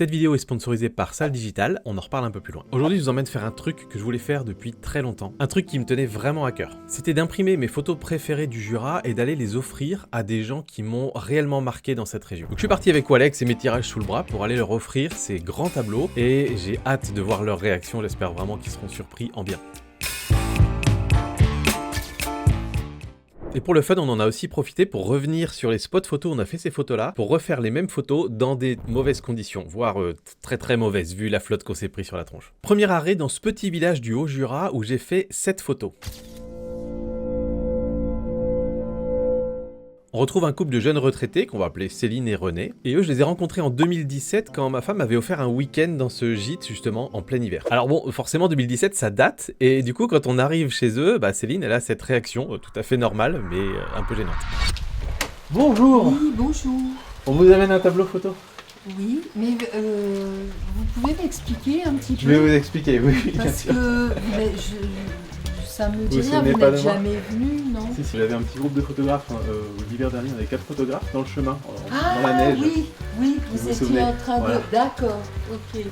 Cette vidéo est sponsorisée par Salle Digital, on en reparle un peu plus loin. Aujourd'hui, je vous emmène faire un truc que je voulais faire depuis très longtemps. Un truc qui me tenait vraiment à cœur. C'était d'imprimer mes photos préférées du Jura et d'aller les offrir à des gens qui m'ont réellement marqué dans cette région. Donc je suis parti avec Walex et mes tirages sous le bras pour aller leur offrir ces grands tableaux et j'ai hâte de voir leur réaction, j'espère vraiment qu'ils seront surpris en bien. Et pour le fun, on en a aussi profité pour revenir sur les spots photos, on a fait ces photos-là, pour refaire les mêmes photos dans des mauvaises conditions, voire très mauvaises, vu la flotte qu'on s'est pris sur la tronche. Premier arrêt dans ce petit village du Haut-Jura où j'ai fait 7 photos. On retrouve un couple de jeunes retraités qu'on va appeler Céline et René. Et eux, je les ai rencontrés en 2017 quand ma femme m'avait offert un week-end dans ce gîte, justement, en plein hiver. Alors bon, forcément, 2017, ça date. Et du coup, quand on arrive chez eux, Céline, elle a cette réaction tout à fait normale, mais un peu gênante. Bonjour! Oui, bonjour. On vous amène un tableau photo? Oui, mais vous pouvez m'expliquer un petit peu? Je vais vous expliquer, oui, bien Parce sûr. que ça me dit Vous rien, souvenez vous pas n'êtes de moi jamais venu, non? Si, j'avais un petit groupe de photographes. L'hiver dernier, on avait 4 photographes dans le chemin, Ah, dans la neige. oui, vous vous étiez souvenez. en train Voilà. de... D'accord, ok.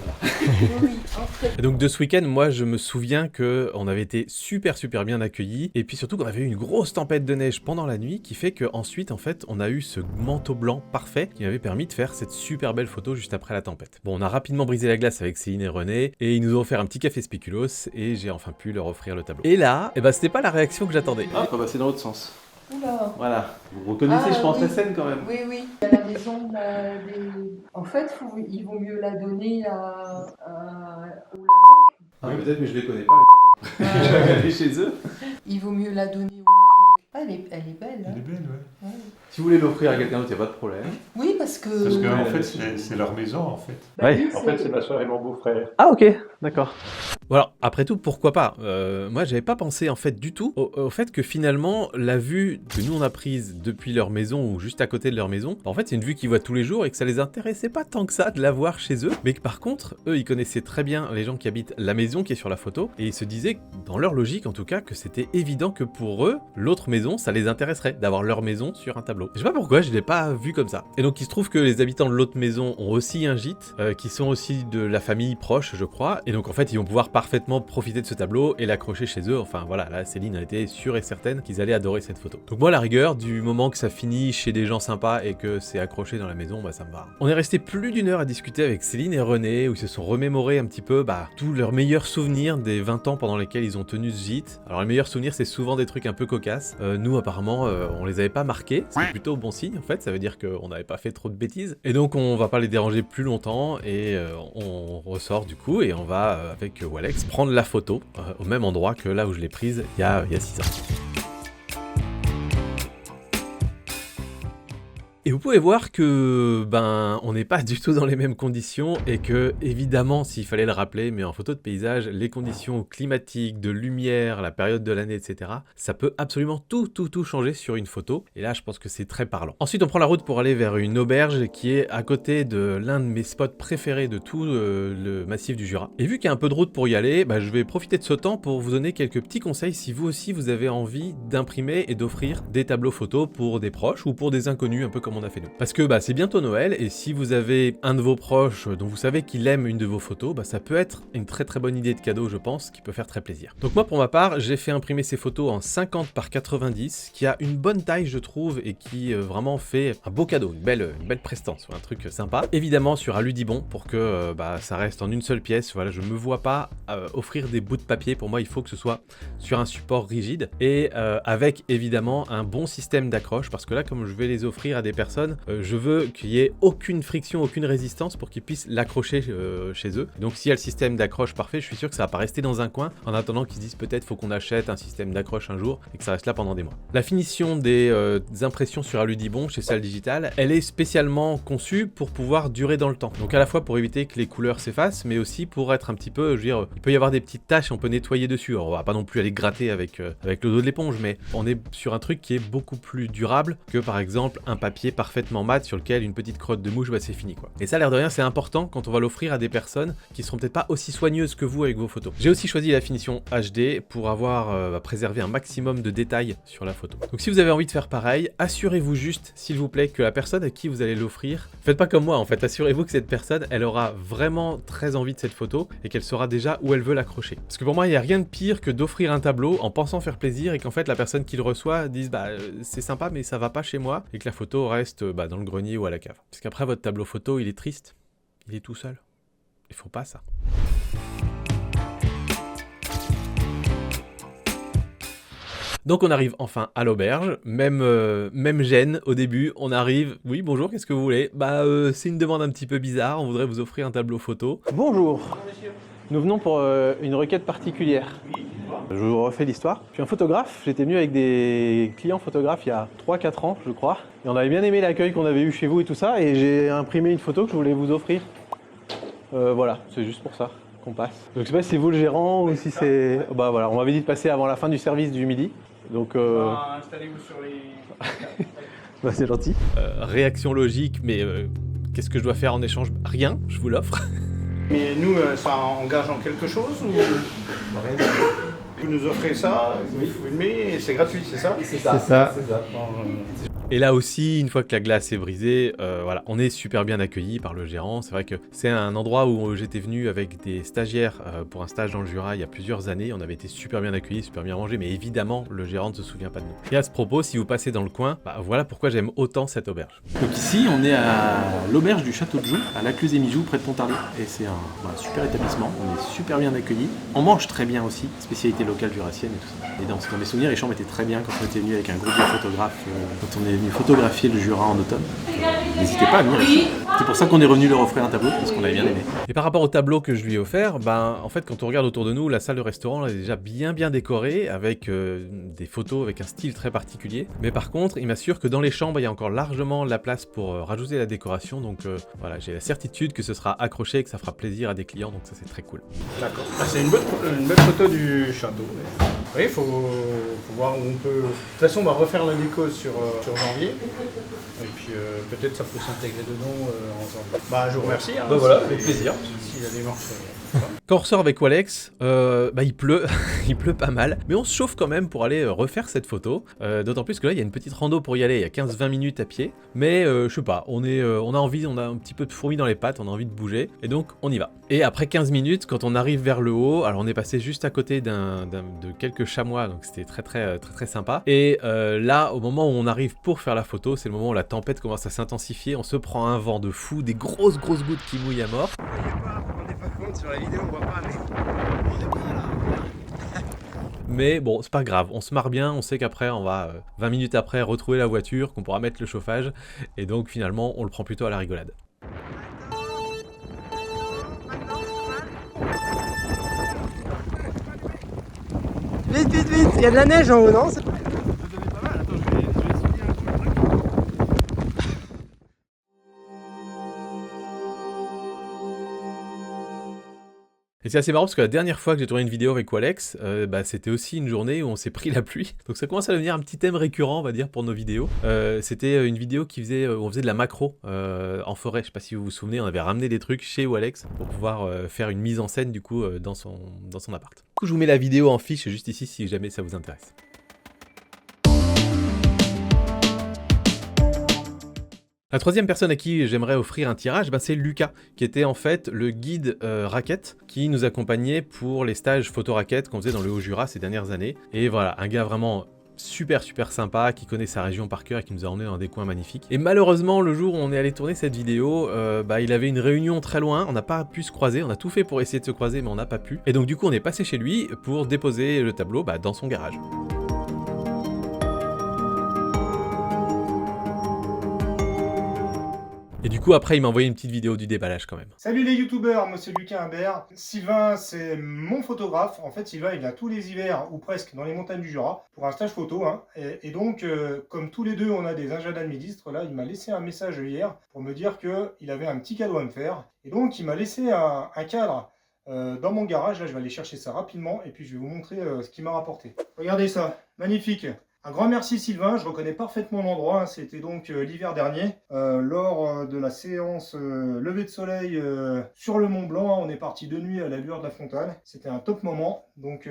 Oui, entrez. Et donc de ce week-end, moi je me souviens qu'on avait été super bien accueillis et puis surtout qu'on avait eu une grosse tempête de neige pendant la nuit qui fait qu'ensuite en fait on a eu ce manteau blanc parfait qui m'avait permis de faire cette super belle photo juste après la tempête. Bon, on a rapidement brisé la glace avec Céline et René et ils nous ont offert un petit café spéculoos et j'ai enfin pu leur offrir le tableau. Et là, c'était pas la réaction que j'attendais. Ah, on va passer dans l'autre sens. Oula. Voilà. Vous reconnaissez, Ah, je pense, oui. la scène quand même. Oui, à la maison, en fait, il vaut mieux la donner au Maroc. Ah, peut-être, mais je les connais pas. Ah. Je vais aller chez eux. Il vaut mieux la donner au Maroc. Ah, elle est belle, hein? Elle est belle, ouais. Ouais. Si vous voulez l'offrir à quelqu'un d'autre, il n'y a pas de problème. Oui, parce que... Parce que, Ouais, en la fait, maison. c'est leur maison, en fait. Ouais. En fait, c'est ma soeur et mon beau-frère. Ah ok, d'accord. Bon alors, après tout, pourquoi pas moi, j'avais pas pensé en fait du tout au fait que finalement, la vue que nous on a prise depuis leur maison ou juste à côté de leur maison, en fait c'est une vue qu'ils voient tous les jours et que ça les intéressait pas tant que ça de la voir chez eux, mais que par contre, eux ils connaissaient très bien les gens qui habitent la maison qui est sur la photo et ils se disaient, dans leur logique en tout cas, que c'était évident que pour eux, l'autre maison, ça les intéresserait d'avoir leur maison sur un tableau. Je sais pas pourquoi, je l'ai pas vu comme ça. Et donc il se trouve que les habitants de l'autre maison ont aussi un gîte, qui sont aussi de la famille proche, je crois, et donc en fait ils vont pouvoir parfaitement profiter de ce tableau et l'accrocher chez eux. Enfin voilà, là Céline a été sûre et certaine qu'ils allaient adorer cette photo. Donc moi à la rigueur, du moment que ça finit chez des gens sympas et que c'est accroché dans la maison, ça me va. On est resté plus d'une heure à discuter avec Céline et René, où ils se sont remémorés un petit peu tous leurs meilleurs souvenirs des 20 ans pendant lesquels ils ont tenu ce gîte. Alors les meilleurs souvenirs, c'est souvent des trucs un peu cocasses. Nous apparemment, on les avait pas marqués, c'est plutôt bon signe en fait, ça veut dire qu'on n'avait pas fait trop de bêtises. Et donc on va pas les déranger plus longtemps et on ressort du coup et on va avec Walex prendre la photo au même endroit que là où je l'ai prise il y a 6 ans. Et vous pouvez voir que on n'est pas du tout dans les mêmes conditions et que évidemment, s'il fallait le rappeler, mais en photo de paysage, les conditions climatiques, de lumière, la période de l'année, etc., ça peut absolument tout changer sur une photo. Et là, je pense que c'est très parlant. Ensuite, on prend la route pour aller vers une auberge qui est à côté de l'un de mes spots préférés de tout le massif du Jura. Et vu qu'il y a un peu de route pour y aller, je vais profiter de ce temps pour vous donner quelques petits conseils si vous aussi vous avez envie d'imprimer et d'offrir des tableaux photos pour des proches ou pour des inconnus, un peu comme on a fait nous. Parce que c'est bientôt Noël et si vous avez un de vos proches dont vous savez qu'il aime une de vos photos, ça peut être une très bonne idée de cadeau, je pense, qui peut faire très plaisir. Donc moi pour ma part, j'ai fait imprimer ces photos en 50 par 90, qui a une bonne taille je trouve et qui vraiment fait un beau cadeau, une belle prestance, un truc sympa. Évidemment sur Aludibon pour que ça reste en une seule pièce. Voilà, je me vois pas offrir des bouts de papier. Pour moi il faut que ce soit sur un support rigide et avec évidemment un bon système d'accroche, parce que là comme je vais les offrir à des personnes, je veux qu'il y ait aucune friction, aucune résistance pour qu'ils puissent l'accrocher chez eux. Donc s'il y a le système d'accroche parfait, je suis sûr que ça va pas rester dans un coin en attendant qu'ils se disent peut-être faut qu'on achète un système d'accroche un jour et que ça reste là pendant des mois. La finition des impressions sur Aludibon chez Salle Digital, elle est spécialement conçue pour pouvoir durer dans le temps. Donc à la fois pour éviter que les couleurs s'effacent, mais aussi pour être un petit peu, je veux dire, il peut y avoir des petites taches, on peut nettoyer dessus. Alors, on va pas non plus aller gratter avec le dos de l'éponge, mais on est sur un truc qui est beaucoup plus durable que par exemple un papier papier parfaitement mat sur lequel une petite crotte de mouche, bah c'est fini quoi. Et ça, l'air de rien, c'est important quand on va l'offrir à des personnes qui seront peut-être pas aussi soigneuses que vous avec vos photos. J'ai aussi choisi la finition HD pour avoir préservé un maximum de détails sur la photo. Donc si vous avez envie de faire pareil, assurez-vous juste, s'il vous plaît, que la personne à qui vous allez l'offrir, faites pas comme moi en fait, assurez-vous que cette personne, elle aura vraiment très envie de cette photo et qu'elle saura déjà où elle veut l'accrocher. Parce que pour moi, il n'y a rien de pire que d'offrir un tableau en pensant faire plaisir et qu'en fait la personne qui le reçoit dise bah c'est sympa mais ça va pas chez moi et que la photo reste dans le grenier ou à la cave. Parce qu'après votre tableau photo, il est triste, il est tout seul. Il faut pas ça. Donc on arrive enfin à l'auberge, même gêne au début, on arrive, oui bonjour, qu'est-ce que vous voulez? C'est une demande un petit peu bizarre, on voudrait vous offrir un tableau photo. Bonjour. Nous venons pour une requête particulière. Je vous refais l'histoire. Je suis un photographe, j'étais venu avec des clients photographes il y a 3-4 ans je crois. Et on avait bien aimé l'accueil qu'on avait eu chez vous et tout ça, et j'ai imprimé une photo que je voulais vous offrir. Voilà, c'est juste pour ça qu'on passe. Donc je sais pas si c'est vous le gérant ou si c'est... Bah voilà, on m'avait dit de passer avant la fin du service du midi. Donc installez-vous sur les... bah, c'est gentil. Réaction logique, mais qu'est-ce que je dois faire en échange? Rien, je vous l'offre. Mais nous, ça engage en quelque chose ou... Rien. Vous nous offrez ça, vous filmez et c'est gratuit, c'est ça? C'est ça. Et là aussi, une fois que la glace est brisée, voilà, on est super bien accueillis par le gérant. C'est vrai que c'est un endroit où j'étais venu avec des stagiaires pour un stage dans le Jura il y a plusieurs années. On avait été super bien accueillis, super bien rangés, mais évidemment, le gérant ne se souvient pas de nous. Et à ce propos, si vous passez dans le coin, voilà pourquoi j'aime autant cette auberge. Donc ici, on est à l'auberge du Château de Joux, à Lacluse-et-Mijoux, près de Pontarlier. Et c'est un super établissement, on est super bien accueillis. On mange très bien aussi, spécialité locale jurassienne et tout ça. Et dans mes souvenirs, les chambres étaient très bien quand on était venu avec un groupe de photographes, quand on est venu photographier le Jura en automne. N'hésitez pas à venir ici. C'est pour ça qu'on est revenu leur offrir un tableau, parce qu'on avait bien aimé. Et par rapport au tableau que je lui ai offert, en fait, quand on regarde autour de nous, la salle de restaurant là, est déjà bien décorée, avec des photos avec un style très particulier. Mais par contre, il m'assure que dans les chambres, il y a encore largement la place pour rajouter la décoration. Donc voilà, j'ai la certitude que ce sera accroché, que ça fera plaisir à des clients, donc ça c'est très cool. D'accord. C'est une belle photo du château. Oui, il faut voir où on peut... De toute façon, on va refaire la déco sur janvier. Et puis peut-être ça peut s'intégrer dedans ensemble. Je vous remercie. Hein, voilà, avec plaisir. Si la démarche... Quand on ressort avec Walex, il pleut, il pleut pas mal, mais on se chauffe quand même pour aller refaire cette photo, d'autant plus que là il y a une petite rando pour y aller, il y a 15-20 minutes à pied, mais je sais pas, on a envie, on a un petit peu de fourmis dans les pattes, on a envie de bouger, et donc on y va. Et après 15 minutes, quand on arrive vers le haut, alors on est passé juste à côté de quelques chamois, donc c'était très sympa, et là au moment où on arrive pour faire la photo, c'est le moment où la tempête commence à s'intensifier, on se prend un vent de fou, des grosses gouttes qui mouillent à mort. Sur la vidéo, on voit pas, mais on est bien là. Mais bon, c'est pas grave, on se marre bien, on sait qu'après, on va 20 minutes après retrouver la voiture, qu'on pourra mettre le chauffage, et donc finalement, on le prend plutôt à la rigolade. Vite, il y a de la neige en haut, non? Et c'est assez marrant parce que la dernière fois que j'ai tourné une vidéo avec Walex, c'était aussi une journée où on s'est pris la pluie. Donc ça commence à devenir un petit thème récurrent, on va dire, pour nos vidéos. C'était une vidéo où on faisait de la macro en forêt. Je sais pas si vous vous souvenez, on avait ramené des trucs chez Walex pour pouvoir faire une mise en scène du coup dans son appart. Du coup, je vous mets la vidéo en fiche juste ici si jamais ça vous intéresse. La troisième personne à qui j'aimerais offrir un tirage, c'est Lucas, qui était en fait le guide raquette, qui nous accompagnait pour les stages photo-raquette qu'on faisait dans le Haut-Jura ces dernières années. Et voilà, un gars vraiment super sympa, qui connaît sa région par cœur et qui nous a emmenés dans des coins magnifiques. Et malheureusement, le jour où on est allé tourner cette vidéo, il avait une réunion très loin, on n'a pas pu se croiser, on a tout fait pour essayer de se croiser, mais on n'a pas pu. Et donc du coup, on est passé chez lui pour déposer le tableau dans son garage. Et du coup, après, il m'a envoyé une petite vidéo du déballage quand même. Salut les youtubeurs, moi c'est Lucas Imbert. Sylvain, c'est mon photographe. En fait, Sylvain, il vient tous les hivers, ou presque, dans les montagnes du Jura, pour un stage photo. Et donc, comme tous les deux, on a des agendas de ministres, là, il m'a laissé un message hier pour me dire qu'il avait un petit cadeau à me faire. Et donc, il m'a laissé un cadre dans mon garage. Là, je vais aller chercher ça rapidement, et puis je vais vous montrer ce qu'il m'a rapporté. Regardez ça, magnifique. Un grand merci Sylvain, je reconnais parfaitement l'endroit, hein. C'était donc l'hiver dernier, lors de la séance lever de soleil sur le Mont Blanc. On est parti de nuit à la lueur de la Fontane, c'était un top moment, donc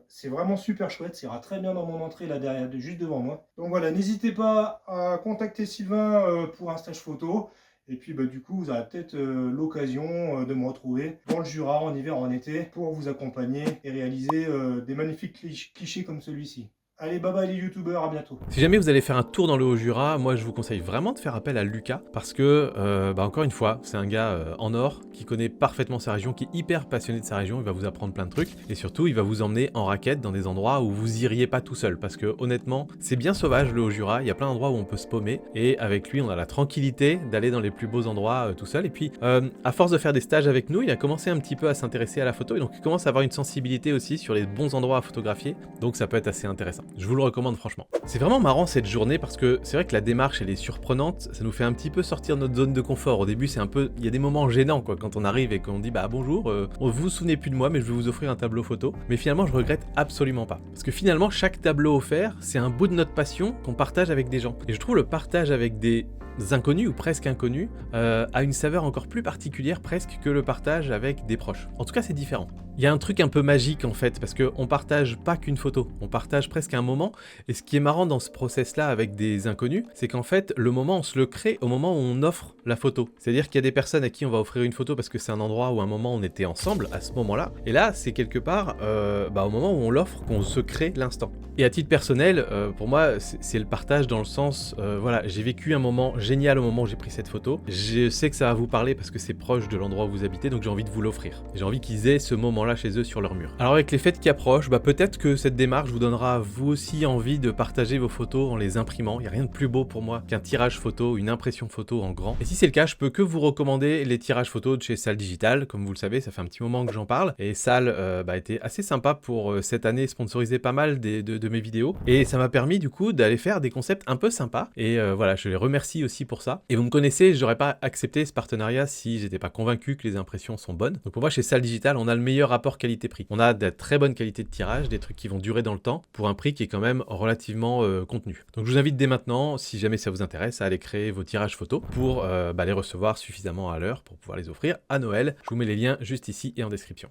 c'est vraiment super chouette, ça ira très bien dans mon entrée là derrière, juste devant moi. Donc voilà, n'hésitez pas à contacter Sylvain pour un stage photo. Et puis du coup, vous aurez peut-être l'occasion de me retrouver dans le Jura en hiver, en été, pour vous accompagner et réaliser des magnifiques clichés comme celui-ci. Allez, bye bye les youtubeurs, à bientôt. Si jamais vous allez faire un tour dans le Haut-Jura, moi je vous conseille vraiment de faire appel à Lucas parce que, encore une fois, c'est un gars en or qui connaît parfaitement sa région, qui est hyper passionné de sa région, il va vous apprendre plein de trucs et surtout il va vous emmener en raquette dans des endroits où vous iriez pas tout seul parce que honnêtement, c'est bien sauvage le Haut-Jura, il y a plein d'endroits où on peut se paumer et avec lui on a la tranquillité d'aller dans les plus beaux endroits tout seul et puis à force de faire des stages avec nous, il a commencé un petit peu à s'intéresser à la photo et donc il commence à avoir une sensibilité aussi sur les bons endroits à photographier, donc ça peut être assez intéressant. Je vous le recommande franchement. C'est vraiment marrant cette journée parce que c'est vrai que la démarche elle est surprenante, ça nous fait un petit peu sortir de notre zone de confort. Au début c'est un peu, il y a des moments gênants quoi quand on arrive et qu'on dit bah bonjour, vous vous souvenez plus de moi mais je vais vous offrir un tableau photo. Mais finalement je regrette absolument pas. Parce que finalement chaque tableau offert c'est un bout de notre passion qu'on partage avec des gens. Et je trouve le partage avec des inconnus ou presque inconnus a une saveur encore plus particulière presque que le partage avec des proches. En tout cas c'est différent. Il y a un truc un peu magique en fait parce qu'on partage pas qu'une photo, on partage presque un moment et ce qui est marrant dans ce process là avec des inconnus c'est qu'en fait le moment on se le crée au moment où on offre la photo. C'est-à-dire qu'il y a des personnes à qui on va offrir une photo parce que c'est un endroit où à un moment on était ensemble à ce moment là et là c'est quelque part au moment où on l'offre qu'on se crée l'instant. Et à titre personnel pour moi c'est le partage dans le sens voilà j'ai vécu un moment génial au moment où j'ai pris cette photo, je sais que ça va vous parler parce que c'est proche de l'endroit où vous habitez donc j'ai envie de vous l'offrir. J'ai envie qu'ils aient ce moment là chez eux sur leur mur. Alors avec les fêtes qui approchent, peut-être que cette démarche vous donnera vous aussi envie de partager vos photos en les imprimant. Il n'y a rien de plus beau pour moi qu'un tirage photo, une impression photo en grand. Et si c'est le cas, je peux que vous recommander les tirages photos de chez Salle Digital. Comme vous le savez, ça fait un petit moment que j'en parle. Et Salle a été assez sympa pour cette année sponsoriser pas mal de mes vidéos. Et ça m'a permis du coup d'aller faire des concepts un peu sympas. Et voilà, je les remercie aussi pour ça. Et vous me connaissez, j'aurais pas accepté ce partenariat si j'étais pas convaincu que les impressions sont bonnes. Donc pour moi, chez Salle Digital, on a le meilleur rapport qualité-prix. On a de très bonnes qualités de tirage, des trucs qui vont durer dans le temps, pour un prix qui est quand même relativement contenu. Donc je vous invite dès maintenant, si jamais ça vous intéresse, à aller créer vos tirages photos pour les recevoir suffisamment à l'heure pour pouvoir les offrir à Noël. Je vous mets les liens juste ici et en description.